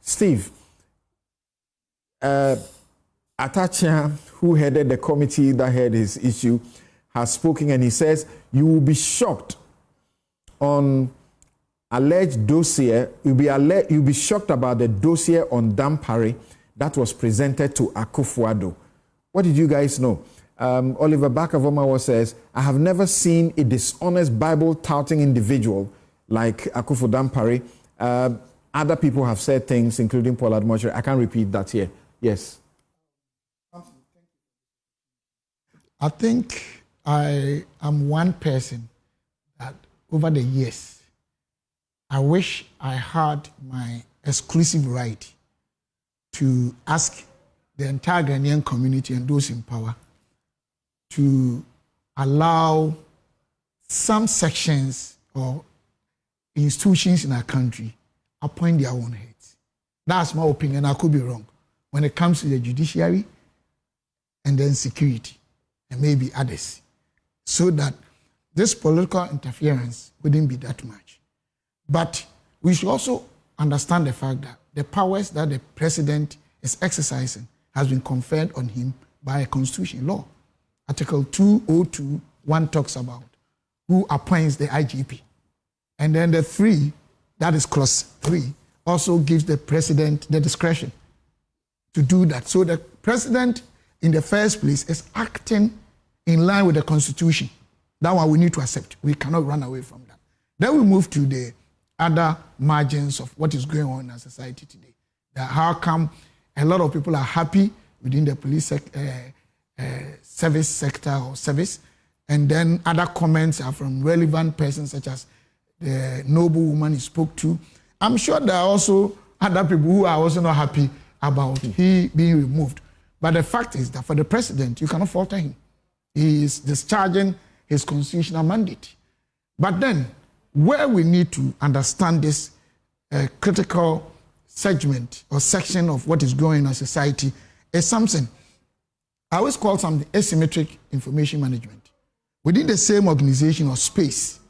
Steve, Atachia, who headed the committee that had his issue, has spoken, and he says you will be shocked on alleged dossier. You'll be shocked about the dossier on Dampare that was presented to Akufo-Addo. What did you guys know? Oliver Barker-Vormawor says, I have never seen a dishonest Bible-touting individual like Akufo Dampare. Other people have said things, including Paul Admochire. I can't repeat that here. Yes. I think I am one person that over the years, I wish I had my exclusive right to ask the entire Ghanaian community and those in power to allow some sections or institutions in our country appoint their own heads. That's my opinion. I could be wrong. When it comes to the judiciary and then security and maybe others, so that this political interference wouldn't be that much. But we should also understand the fact that the powers that the president is exercising has been conferred on him by a constitution law. Article 202(1) talks about who appoints the IGP. And then the 3, that is clause 3, also gives the president the discretion to do that. So the president, in the first place, is acting in line with the constitution. That one we need to accept. We cannot run away from that. Then we move to the other margins of what is going on in our society today. That how come a lot of people are happy within the police service sector or service, and then other comments are from relevant persons such as the noble woman he spoke to. I'm sure there are also other people who are also not happy about he being removed. But the fact is that for the president, you cannot falter him. He is discharging his constitutional mandate. But then, where we need to understand this critical segment or section of what is going on in society is something I always call something asymmetric information management. Within the same organization or space,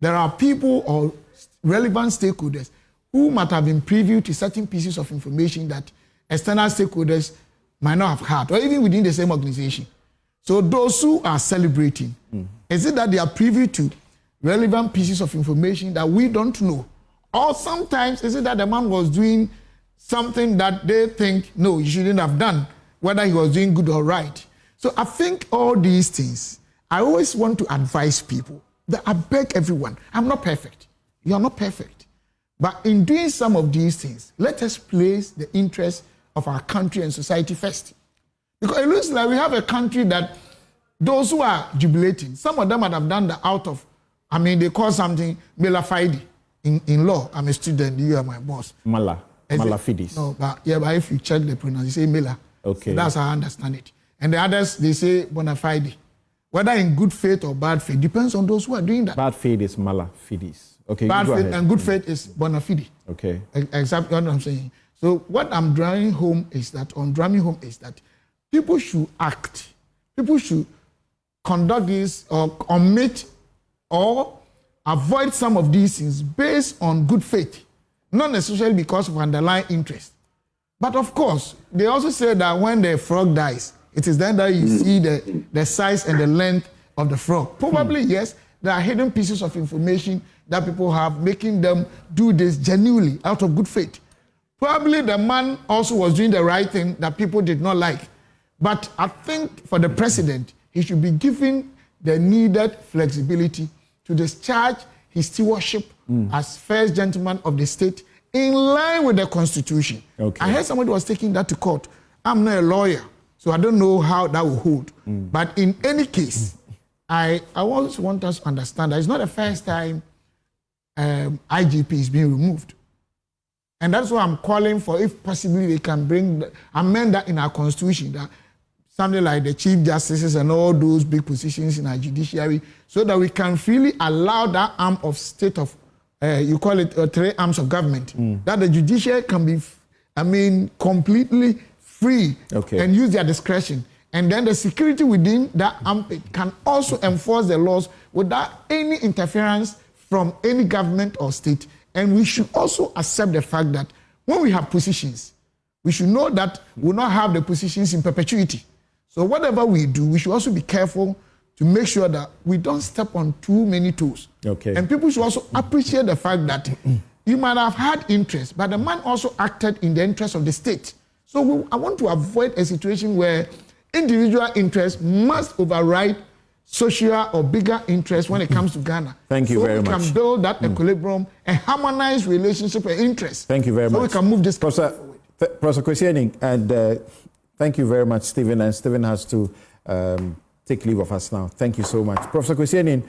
there are people or relevant stakeholders who might have been privy to certain pieces of information that external stakeholders might not have had, or even within the same organization. So those who are celebrating, is it that they are privy to relevant pieces of information that we don't know? Or sometimes is it that the man was doing something that they think, no, you shouldn't have done, whether he was doing good or right. So I think all these things, I always want to advise people that I beg everyone, I'm not perfect. You are not perfect. But in doing some of these things, let us place the interests of our country and society first. Because it looks like we have a country that those who are jubilating, some of them might have done the out of, they call something mala fide in law. I'm a student, you are my boss. Mala fides. No, but if you check the pronunciation, you say mela. Okay. So that's how I understand it. And the others, they say bona fide. Whether in good faith or bad faith, depends on those who are doing that. Bad faith is mala fides. Okay. Bad faith and good faith is bona fide. Okay. Exactly what I'm saying. So what I'm driving home is that people should act. People should conduct this or omit or avoid some of these things based on good faith, not necessarily because of underlying interest. But of course, they also say that when the frog dies, it is then that you see the size and the length of the frog. Probably, yes, there are hidden pieces of information that people have, making them do this genuinely out of good faith. Probably the man also was doing the right thing that people did not like. But I think for the president, he should be given the needed flexibility to discharge his stewardship as first gentleman of the state in line with the constitution. Okay. I heard somebody was taking that to court. I'm not a lawyer, so I don't know how that will hold. But in any case, I always want us to understand that it's not the first time IGP is being removed. And that's why I'm calling for, if possibly they can amend that in our constitution, that something like the chief justices and all those big positions in our judiciary, so that we can freely allow that arm of state of, you call it 3 arms of government, that the judiciary can be, completely free and use their discretion. And then the security within that armpit can also enforce the laws without any interference from any government or state. And we should also accept the fact that when we have positions, we should know that we will not have the positions in perpetuity. So whatever we do, we should also be careful to make sure that we don't step on too many toes. Okay. And people should also appreciate the fact that you might have had interest, but the man also acted in the interest of the state. So I want to avoid a situation where individual interest must override social or bigger interest when it comes to Ghana. Thank you very much. So we can build that equilibrium and harmonize relationship and interest. Thank you very much. So we can move this forward. Professor Kwesi Aning, and thank you very much, Stephen. And Stephen has to take leave of us now. Thank you so much. Professor Kwesi Aning,